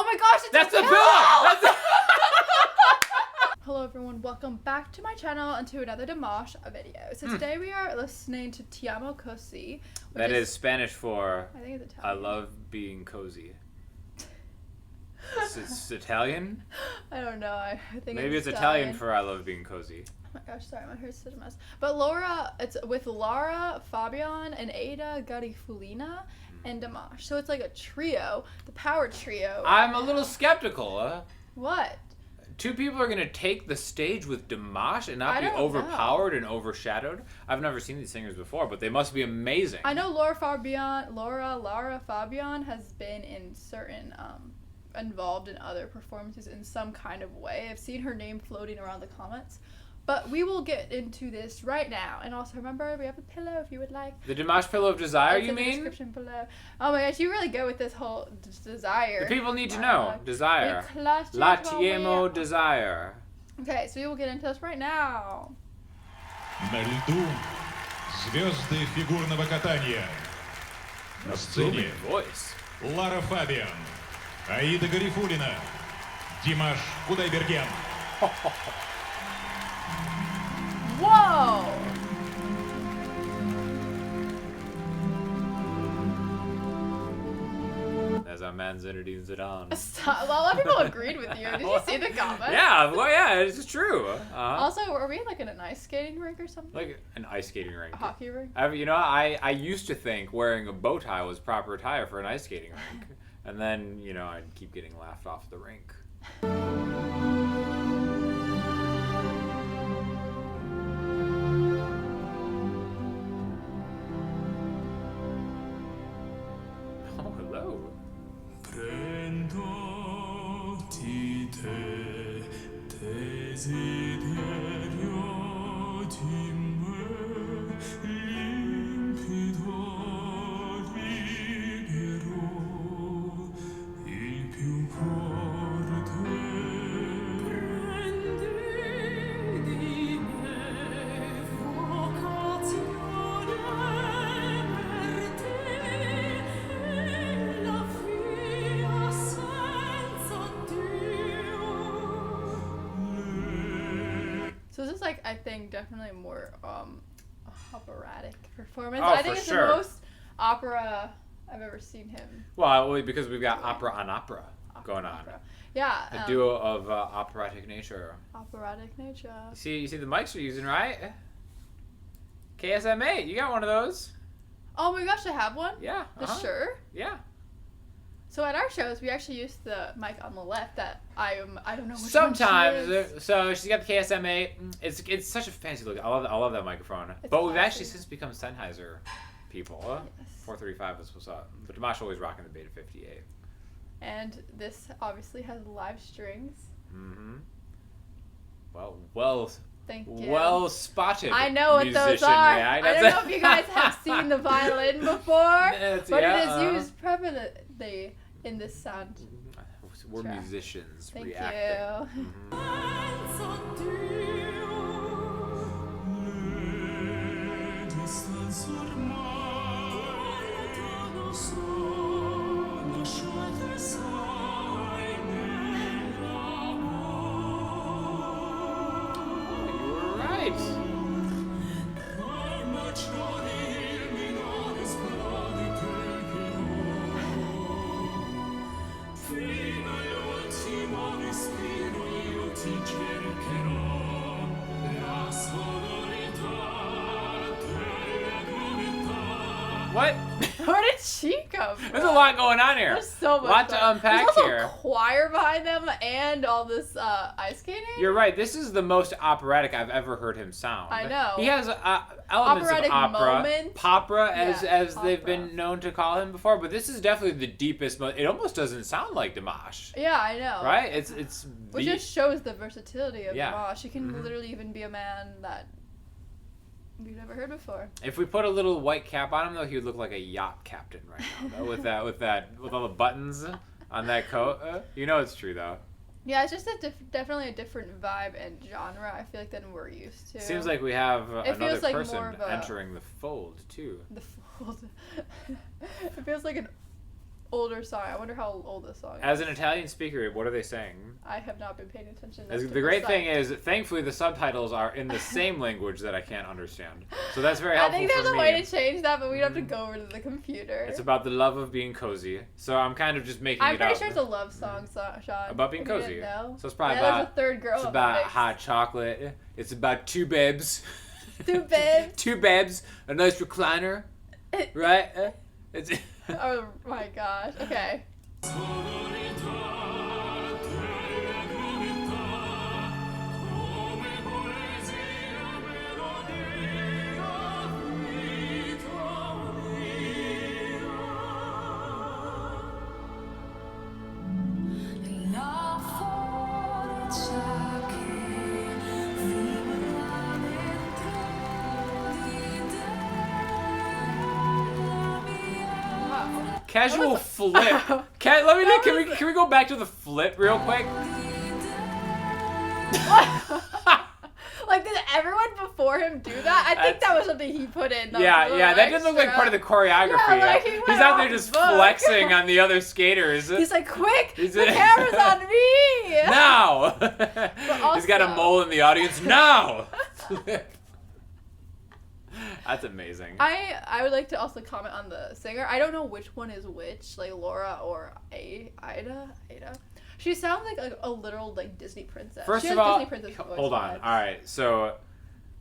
my gosh, it's That's a the pillow! That's Hello everyone, welcome back to my channel and to another Dimash video. So today we are listening to Ti Amo Così. That is Spanish for I think it's I Italian. love being cozy. It's Italian? I don't know. I think Maybe it's Italian for I love being cozy. Oh my gosh, sorry, my hair's such a mess. But it's with Lara Fabian and Aida Garifullina and Dimash. So it's like a trio, the power trio. I'm a little skeptical. What? Two people are going to take the stage with Dimash and not I be don't overpowered and overshadowed? I've never seen these singers before, but they must be amazing. I know Lara Fabian has been in certain involved in other performances in some kind of way. I've seen her name floating around the comments. But we will get into this right now. And also remember, we have a pillow if you would like. The Dimash Pillow of Desire, It's you in the mean? description below. Oh my gosh, you really go with this whole desire. The people need to know. Desire. La Ti Amo Desire. Okay, so we will get into this right now. На льду звезды фигурного катания. На сцене Voice. Лара Фабиан, Аида Гарифуллина, Димаш Кудайберген. Whoa! As our man Zinedine Zidane. Stop. Well, a lot of people agreed with you. Did you see the comments? Yeah, well, yeah, it's true. Also, were we like in an ice skating rink or something? Like an ice skating rink. A hockey rink? I used to think wearing a bow tie was proper attire for an ice skating rink. And then, I'd keep getting laughed off the rink. Oh, hello. So this is like, I think, definitely more operatic performance. Oh, I think for it's sure. the most opera I've ever seen him. Well, because we've got opera on opera going on. Opera. Yeah. A duo of operatic nature. Operatic nature. You see the mics you're using, right? KSM8, you got one of those. Oh my gosh, I have one? Yeah. The Shure? Yeah. So at our shows, we actually use the mic on the left that I don't know which Sometimes, one she is. so she's got the KSM8. It's such a fancy look. I love that microphone. But we've classy. actually since become Sennheiser people. Yes. 435 is what's up. But Dimash always rocking the Beta 58. And this obviously has live strings. Mm-hmm. Well Thank you. well spotted. I know what those musician, are. yeah. I don't know if you guys have seen the violin before, but it is used prevalently in this sound. We're track. musicians Thank reacting. you. You were right. What? Where did she come from? There's a lot going on here. There's so much. Lot to unpack There's also here. a choir behind them and all this ice skating. You're right. This is the most operatic I've ever heard him sound. I know. He has elements Operatic of opera, moments. popra, as Yeah, they've opera. been known to call him before. But this is definitely the deepest. It almost doesn't sound like Dimash, Yeah, I know. right? It's Which just shows the versatility of Yeah. Dimash. He can Mhm. literally even be a man that we've never heard before. If we put a little white cap on him, though, he would look like a yacht captain right now. Though, with all the buttons on that coat. It's true though. Yeah, it's just definitely a different vibe and genre, I feel like, than we're used to. Seems like we have It another feels like person more of a- entering the fold too. The fold. It feels like an older song. I wonder how old this song is. As an Italian speaker, what are they saying? I have not been paying attention. The great thing is, thankfully, the subtitles are in the same language that I can't understand. So that's very helpful for me. I think there's a way to change that, but we have to go over to the computer. It's about the love of being cozy. So I'm kind of just making it up. I'm pretty sure it's a love song, Sean. About being cozy. So it's probably about... there's a third girl. It's about hot chocolate. It's about two babes. Two babes. Two babes. A nice recliner. Right? It's... Oh my gosh. Okay. Casual flip. Can we go back to the flip real quick? Like, did everyone before him do that? I think that was something he put in. Yeah, that didn't look like part of the choreography. Yeah, like he's out there just flexing on the other skaters. He's like, quick, the camera's on me! Now! Also, he's got a mole in the audience. Now! That's amazing. I would like to also comment on the singer. I don't know which one is which, like Laura or Aida. She sounds like a literal like Disney princess. First of all, hold on. All right, so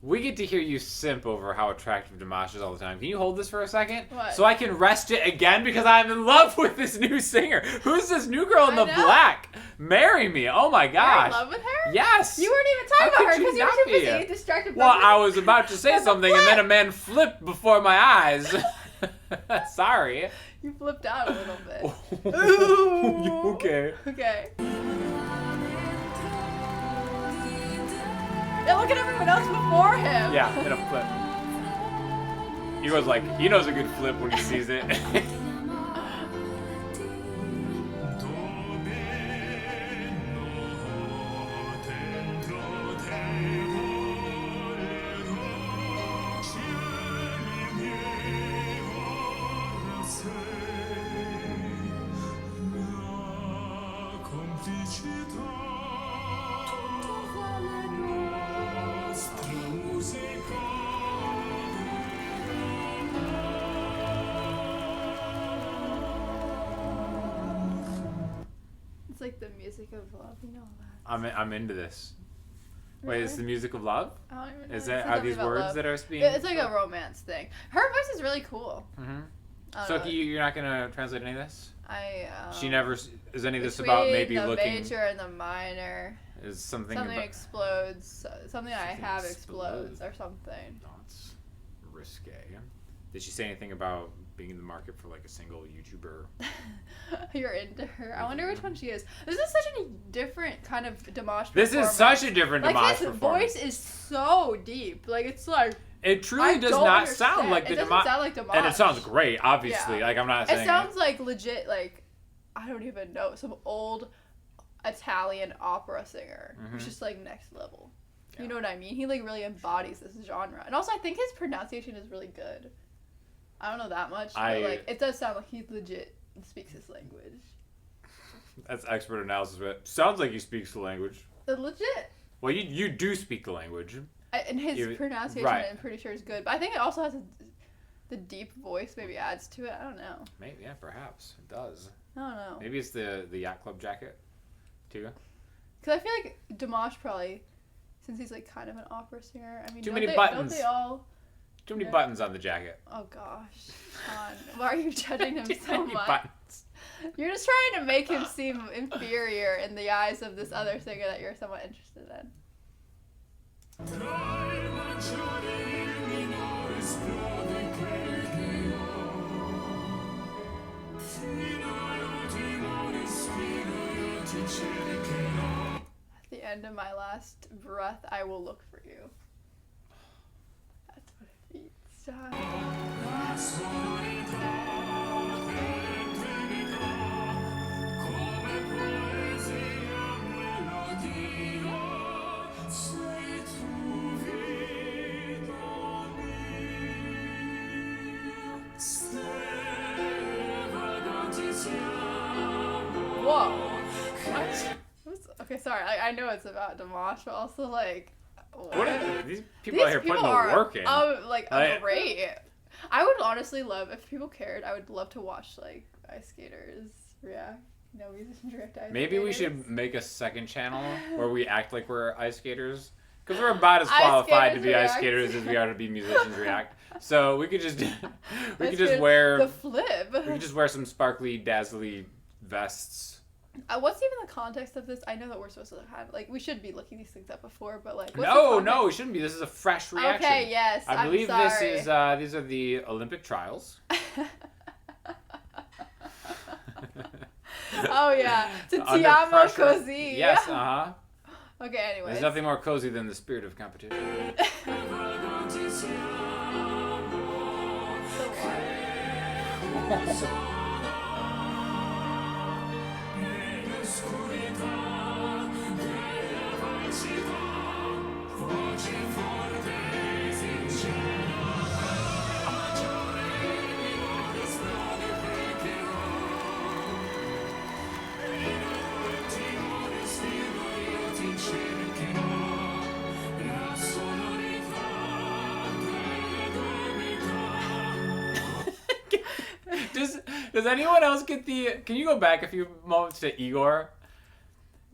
we get to hear you simp over how attractive Dimash is all the time. Can you hold this for a second? What? So I can rest it again because I'm in love with this new singer. Who's this new girl in the black? Marry me. Oh my gosh. You're in love with her? Yes. You weren't even talking about her because you were too busy distracted by Well, I was about to say something and then a man flipped before my eyes. Sorry. You flipped out a little bit. Ooh. Okay. Okay. Yeah, look at everyone else before him. Yeah, in a flip. He goes like, he knows a good flip when he sees it. It's like the music of love, you know that. I'm into this. Wait, Really? it's the music of love? I don't even know. Is that are these words love. that are being? It's like a romance thing. Her voice is really cool. Mm-hmm. So you're not gonna translate any of this? She never is any of this about maybe the looking. Major and the minor. Is something about, explodes. Something I have explodes or something. No, it's risque. Did she say anything about being in the market for like a single YouTuber? You're into her. I wonder which one she is. This is such a different kind of Dimash. This is such a different Dimash like his performance. voice is so deep. Like it's like. It truly does not sound like the Dimash. Sound like Dimash. And it sounds great, obviously. Yeah. Like I'm not saying. It sounds like legit. Like I don't even know, some old Italian opera singer. Mm-hmm. It's just like next level. Yeah. You know what I mean? He like really embodies this genre. And also I think his pronunciation is really good. I don't know that much, but like it does sound like he legit speaks his language. That's expert analysis, but sounds like he speaks the language. Legit. Well, you do speak the language. And his pronunciation, I'm pretty sure, is good. But I think it also has the deep voice maybe adds to it. I don't know. Maybe, yeah, perhaps. It does. I don't know. Maybe it's the Yacht Club jacket, too. Because I feel like Dimash probably, since he's like kind of an opera singer, I mean, too many buttons. Don't they all... Too many buttons on the jacket. Oh gosh, Sean, why are you judging him so much? Buttons. You're just trying to make him seem inferior in the eyes of this other singer that you're somewhat interested in. At the end of my last breath, I will look for you. That's what it means. Okay, sorry. I know it's about Dimash, but also like, What are these people out here putting the work in? Great. I would honestly love if people cared. I would love to watch like ice skaters react. Musicians react to ice Maybe we skaters. should make a second channel where we act like we're ice skaters. Because we're about as Ice qualified to skaters be ice react. skaters as we are to be musicians react. So we could just The flip. we could just wear some sparkly, dazzly vests. What's even the context of this? I know that we're supposed to have we should be looking these things up before, but like No, we shouldn't be. This is a fresh reaction. Okay, yes. I believe I'm this sorry. is these are the Olympic trials. Oh yeah, to Ti Under Amo pressure. Così. Yes, Yeah. Okay. Anyways. There's nothing more cozy than the spirit of competition. Does anyone else get the... Can you go back a few moments to Igor?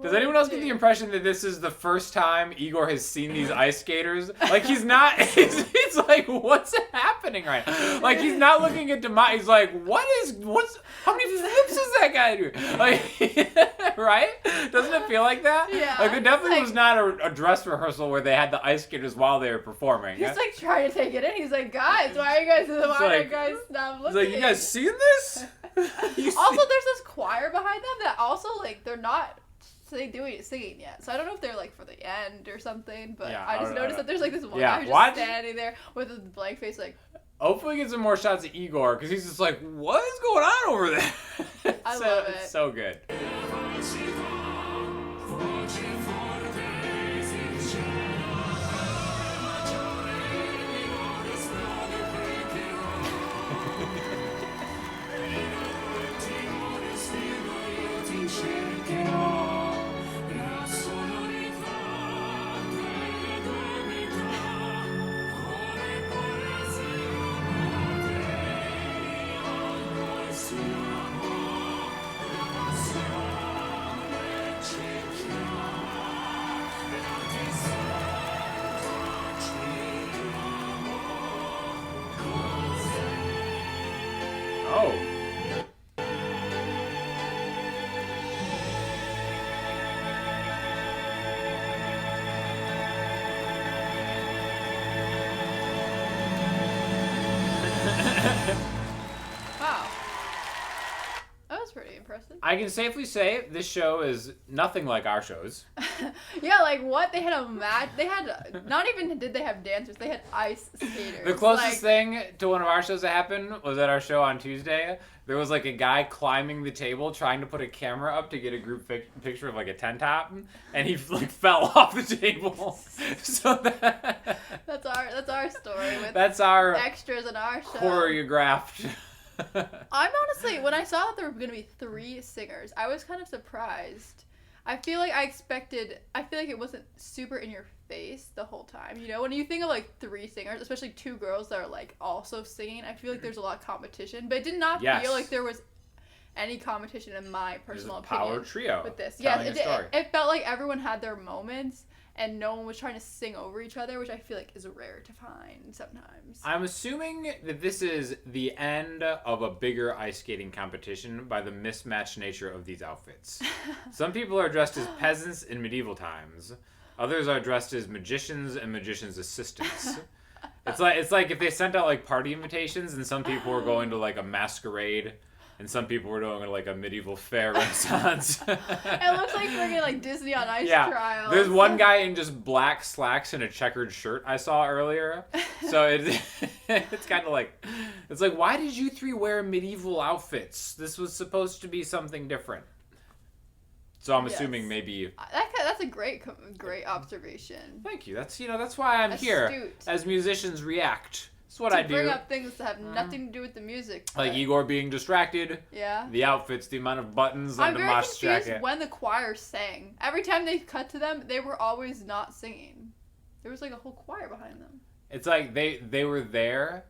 Does anyone else get the impression that this is the first time Igor has seen these ice skaters? Like, he's not... It's like, what's happening right now? Like, he's not looking at Dimash. He's like, how many flips is that guy doing? Like, right? Doesn't it feel like that? Yeah. Like, it definitely was not a dress rehearsal where they had the ice skaters while they were performing. He's like trying to take it in. He's like, guys, why are you guys not looking? He's like, you guys seeing this? Also, there's this choir behind them that also they're not singing yet. So I don't know if they're for the end or something, but Yeah, I just noticed that there's this one Yeah, guy who's watch. just standing there with a blank face Hopefully get some more shots of Igor, because he's just like, what is going on over there? I love it. It's so good. Oh. Wow. That was pretty impressive. I can safely say this show is nothing like our shows. Yeah, what? They had not even did they have dancers, they had ice skaters. The closest thing to one of our shows that happened was at our show on Tuesday. There was a guy climbing the table trying to put a camera up to get a group picture of a tent top, and he fell off the table. So that's our story with that's our extras in our show. Choreographed. I'm honestly, when I saw that there were going to be 3 singers, I was kind of surprised. I feel like it wasn't super in your face the whole time. When you think of 3 singers, especially 2 girls that are also singing, I feel like there's a lot of competition. But it did not feel like there was any competition in my personal opinion. Power trio. With this. Yeah, it felt like everyone had their moments. And no one was trying to sing over each other, which I feel like is rare to find sometimes. I'm assuming that this is the end of a bigger ice skating competition by the mismatched nature of these outfits. Some people are dressed as peasants in medieval times. Others are dressed as magicians and magicians' assistants. It's like if they sent out party invitations and some people were going to a masquerade. And some people were doing a medieval fair renaissance. It looks like freaking Disney on Ice trials. There's one guy in just black slacks and a checkered shirt I saw earlier. So it's kind of it's why did you 3 wear medieval outfits? This was supposed to be something different. So I'm assuming maybe that's a great observation. Thank you. That's why I'm here as musicians react. That's what I do. Bring up things that have nothing to do with the music. Like but- Igor being distracted. Yeah. The outfits, the amount of buttons on I'm very Dimash's confused jacket. when the choir sang. Every time they cut to them, they were always not singing. There was like a whole choir behind them. It's like they were there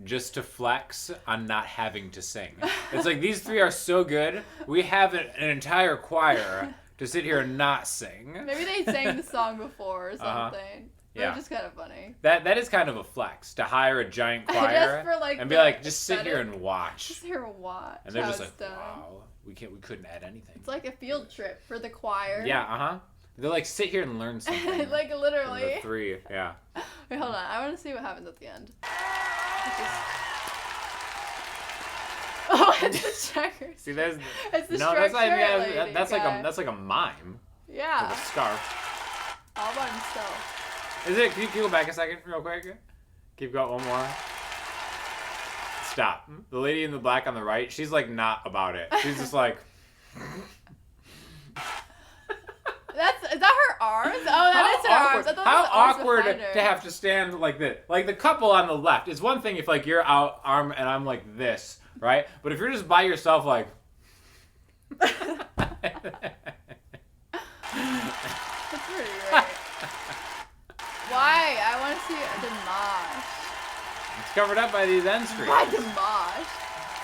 just to flex on not having to sing. It's like these three are so good. We have an entire choir to sit here and not sing. Maybe they sang the song before or something. Yeah. They're just kind of funny. That is kind of a flex to hire a giant choir Just for, like, and be the like, just sit here aesthetic. and watch. Just here and watch. And they're how just it's like, done. wow, we couldn't add anything. It's like a field trip for the choir. Yeah, They're like, sit here and learn something. Like From literally. the three, yeah. Wait, hold on. I want to see what happens at the end. It's just... Oh, it's the checkers. See, there's It's the no, that's striped like shirt lady that's guy. that's like a mime Yeah. with a scarf. All by himself. Is it? Can you go back a second, real quick? Keep going one more. Stop. The lady in the black on the right, she's like not about it. She's just like. Is that her arms? Oh, that is her arms. I thought How that was the arms awkward behind her. to have to stand like this. Like the couple on the left. It's one thing if like you're out arm and I'm like this, right? But if you're just by yourself, like. That's pretty great. Why? I want to see Dimash. It's covered up by these end screens. Why Dimash?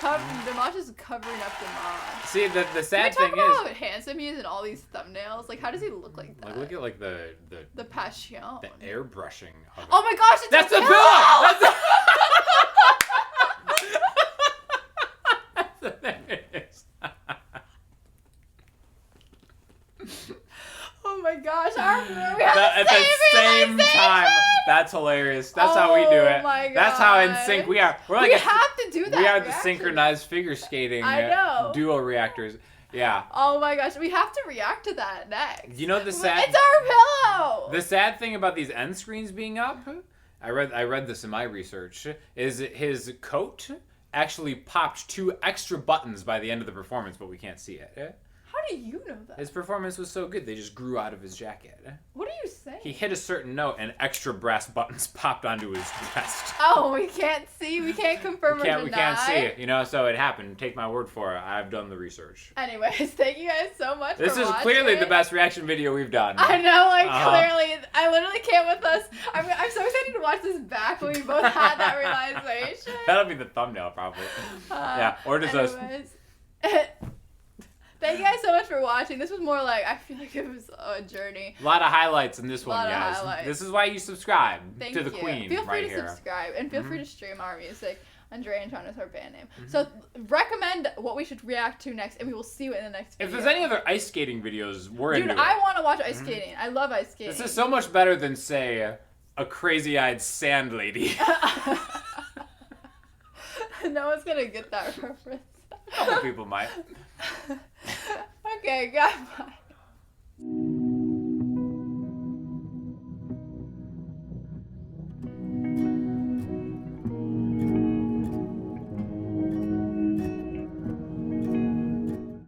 Dimash is covering up Dimash. See, the sad Can thing we talk about is. how handsome he is in all these thumbnails? Like, how does he look like that? Like, look at like the passion. airbrushing of it. Oh my gosh, it's That's a the pillow! pillow! That's the Oh my gosh, we have At the same time. That's hilarious. That's how we do it. Oh my That's how in God. sync we are. We're like We a- have to do that. we are the reaction. synchronized figure skating I know. duo reactors. Yeah. Oh my gosh, we have to react to that next. You know the sad It's our pillow! the sad thing about these end screens being up, I read this in my research, is his coat actually popped 2 extra buttons by the end of the performance, but we can't see it. How do you know that? His performance was so good, they just grew out of his jacket. What are you saying? He hit a certain note and extra brass buttons popped onto his vest. Oh, we can't see. We can't confirm or deny. We can't see it, you know, so it happened. Take my word for it. I've done the research. Anyways, thank you guys so much This for is watching. clearly the best reaction video we've done. I know, like, Uh-huh. clearly. I literally can't with us. I'm so excited to watch this back when we both had that realization. That'll be the thumbnail, probably. Yeah, or just us. anyways. Thank you guys so much for watching. This was more like, I feel like it was a journey. A lot of highlights in this one, Lot of guys. highlights. This is why you subscribe Thank to the you. Queen Feel free right to here. subscribe and feel free to stream our music. Andrea and John is our band name. Mm-hmm. So recommend what we should react to next, and we will see you in the next If video. there's any other ice skating videos, we're Dude, into it. I want to watch ice skating. I love ice skating. This is so much better than, say, a crazy-eyed sand lady. No one's gonna get that reference. A couple people might. Okay, God